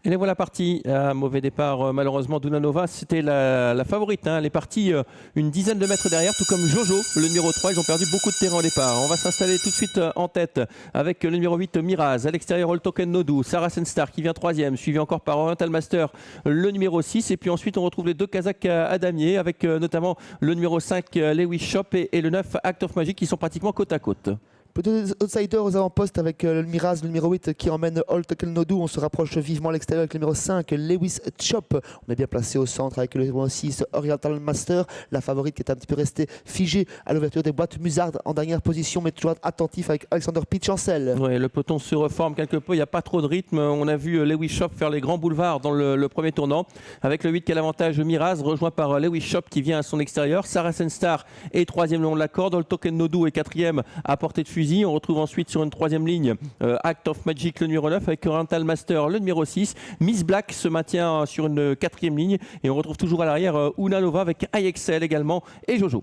Et les voilà partis. Mauvais départ malheureusement d'Unanova. C'était la favorite. Elle est partie une dizaine de mètres derrière, tout comme Jojo, le numéro 3. Ils ont perdu beaucoup de terrain au départ. On va s'installer tout de suite en tête avec le numéro 8 Miraz. À l'extérieur, All Token Nodou, Sarah Senstar qui vient troisième, suivi encore par Oriental Master, le numéro 6. Et puis ensuite, on retrouve les deux Kazakhs à damier avec notamment le numéro 5 Lewis Shop et le 9 Act of Magic qui sont pratiquement côte à côte. Peu d'outsiders aux avant-postes avec le Miraz, le numéro 8 qui emmène All Token Nodou. On se rapproche vivement à l'extérieur avec le numéro 5 Lewis Chop. On est bien placé au centre avec le numéro 6 Oriental Master. La favorite qui est un petit peu restée figée à l'ouverture des boîtes. Musard en dernière position, mais toujours attentif avec Alexander Pitch en selle. Ouais, le peloton se reforme quelque peu, il n'y a pas trop de rythme. On a vu Lewis Shop faire les grands boulevards dans le premier tournant. Avec le 8 qui a l'avantage Miraz, rejoint par Lewis Shop qui vient à son extérieur. Sarah Senstar est troisième le long de la corde. All Token Nodou est quatrième à portée de fusil. On retrouve ensuite sur une troisième ligne Act of Magic le numéro 9 avec Oriental Master le numéro 6. Miss Black se maintient sur une quatrième ligne et on retrouve toujours à l'arrière Unanova avec IXL également et Jojo.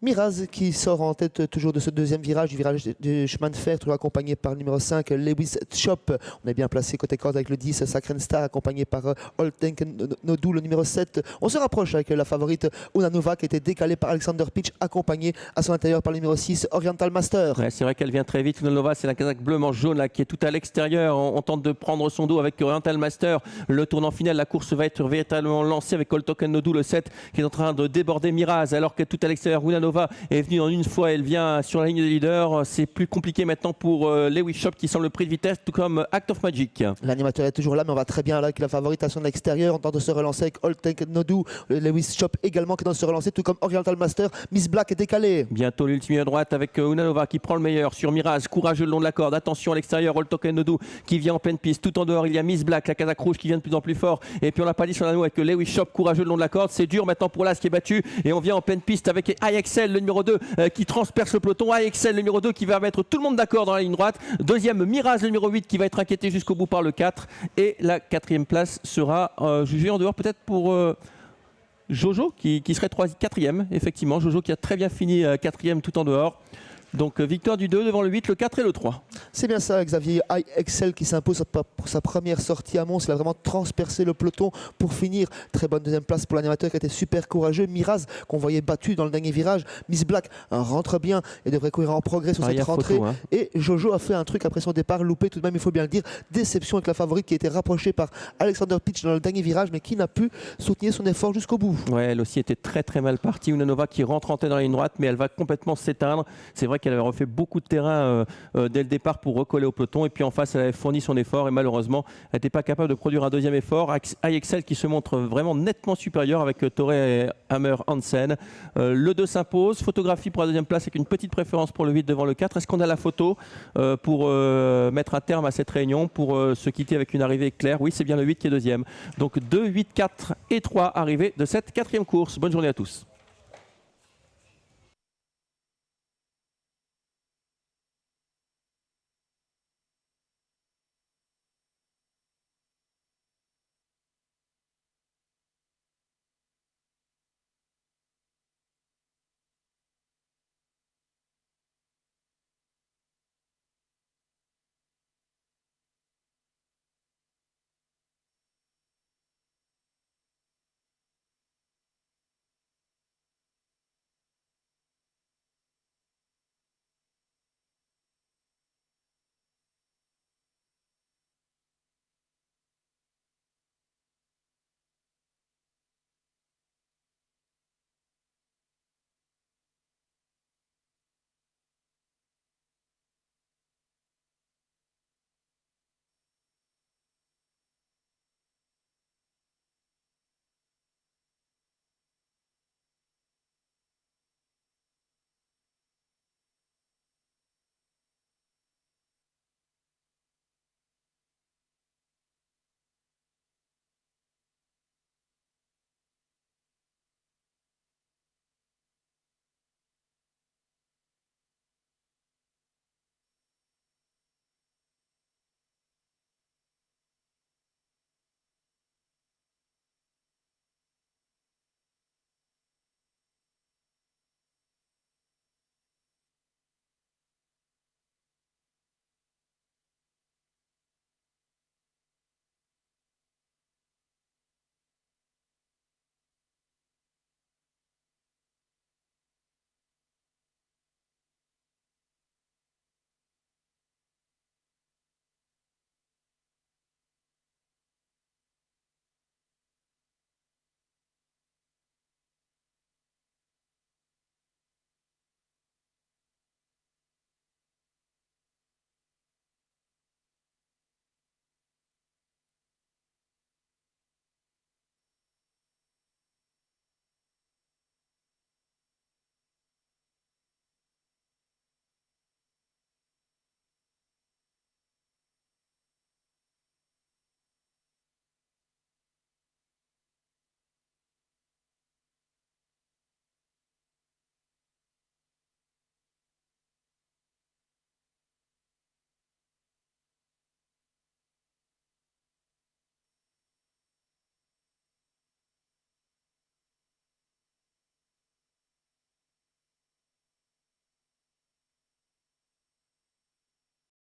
Miraz qui sort en tête toujours de ce deuxième virage, du virage du chemin de fer, toujours accompagné par le numéro 5 Lewis Chop. On est bien placé côté corde avec le 10 Sacred Star, accompagné par All Token Nodou, le numéro 7. On se rapproche avec la favorite Unanova qui a été décalée par Alexander Pitch, accompagné à son intérieur par le numéro 6 Oriental Master. Ouais, c'est vrai qu'elle vient très vite. Unanova, c'est la Kazakh bleu manche jaune là, qui est tout à l'extérieur. On tente de prendre son dos avec Oriental Master. Le tournant final, la course va être véritablement lancée avec All Token Nodou, le 7, qui est en train de déborder Miraz, alors que tout à l'extérieur, Unanova est venue en une fois, elle vient sur la ligne de leader. C'est plus compliqué maintenant pour Lewis Shop qui semble pris de vitesse, tout comme Act of Magic. L'animateur est toujours là, mais on va très bien là avec la favorite à son extérieur. On tente de se relancer avec All Token Nodou, Lewis Shop également qui tente de se relancer, tout comme Oriental Master. Miss Black est décalée. Bientôt l'ultime à droite avec Unanova qui prend le meilleur sur Miraz, courageux le long de la corde. Attention à l'extérieur, All Token Nodou qui vient en pleine piste. Tout en dehors, il y a Miss Black, la Kazakh rouge qui vient de plus en plus fort. Et puis on l'a pas dit sur l'anneau avec Lewis Shop, courageux le long de la corde. C'est dur maintenant pour l'As qui est battu. Et on vient en pleine piste avec IXL, le numéro 2, qui transperce le peloton. IXL, le numéro 2, qui va mettre tout le monde d'accord dans la ligne droite. Deuxième, Miraz, le numéro 8, qui va être inquiété jusqu'au bout par le 4. Et la quatrième place sera jugée en dehors peut-être pour Jojo, qui serait quatrième. Effectivement, Jojo qui a très bien fini quatrième tout en dehors. Donc victoire du 2 devant le 8, le 4 et le 3. C'est bien ça, Xavier. IXL qui s'impose pour sa première sortie à Mons. Il a vraiment transpercé le peloton pour finir. Très bonne deuxième place pour l'animateur qui a été super courageux. Miraz, qu'on voyait battu dans le dernier virage. Miss Black rentre bien et devrait courir en progrès sur cette rentrée. Photo, hein. Et Jojo a fait un truc après son départ, loupé tout de même, il faut bien le dire. Déception avec la favorite qui a été rapprochée par Alexander Pitch dans le dernier virage, mais qui n'a pu soutenir son effort jusqu'au bout. Ouais, elle aussi était très très mal partie. Unanova qui rentre en tête dans la ligne droite, mais elle va complètement s'éteindre. C'est vrai qu'elle avait refait beaucoup de terrain dès le départ pour recoller au peloton. Et puis en face, elle avait fourni son effort et malheureusement, elle n'était pas capable de produire un deuxième effort. IXL qui se montre vraiment nettement supérieur avec Torre Hammer Hansen. Le 2 s'impose. Photographie pour la deuxième place avec une petite préférence pour le 8 devant le 4. Est-ce qu'on a la photo pour mettre un terme à cette réunion, pour se quitter avec une arrivée claire? Oui, c'est bien le 8 qui est deuxième. Donc 2, 8, 4 et 3 arrivées de cette quatrième course. Bonne journée à tous.